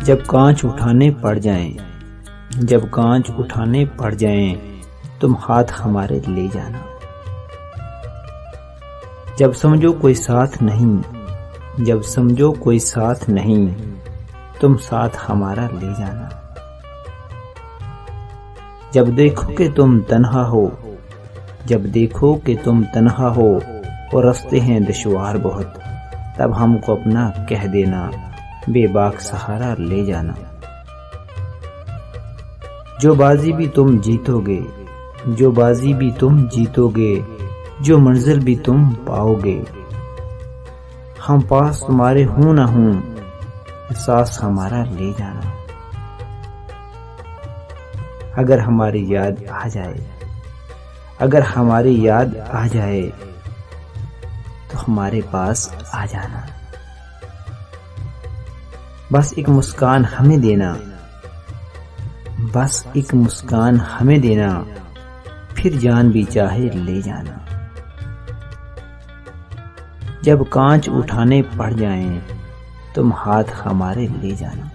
जब कांच उठाने पड़ जाएं, जब कांच उठाने पड़ जाएं, तुम हाथ हमारे ले जाना। जब समझो कोई साथ नहीं, जब समझो कोई साथ नहीं, तुम साथ हमारा ले जाना। जब देखो कि तुम तन्हा हो, जब देखो कि तुम तन्हा हो और रास्ते हैं दुश्वार बहुत, तब हमको अपना कह देना, बेबाक सहारा ले जाना। जो बाजी भी तुम जीतोगे, जो बाजी भी तुम जीतोगे, जो मंजिल भी तुम पाओगे, हम पास तुम्हारे हूं ना हूं, एहसास हमारा ले जाना। अगर हमारी याद आ जाए, अगर हमारी याद आ जाए, तो हमारे पास आ जाना। बस एक मुस्कान हमें देना, बस एक मुस्कान हमें देना, फिर जान भी चाहे ले जाना। जब कांच उठाने पड़ जाएं, तुम हाथ हमारे ले जाना।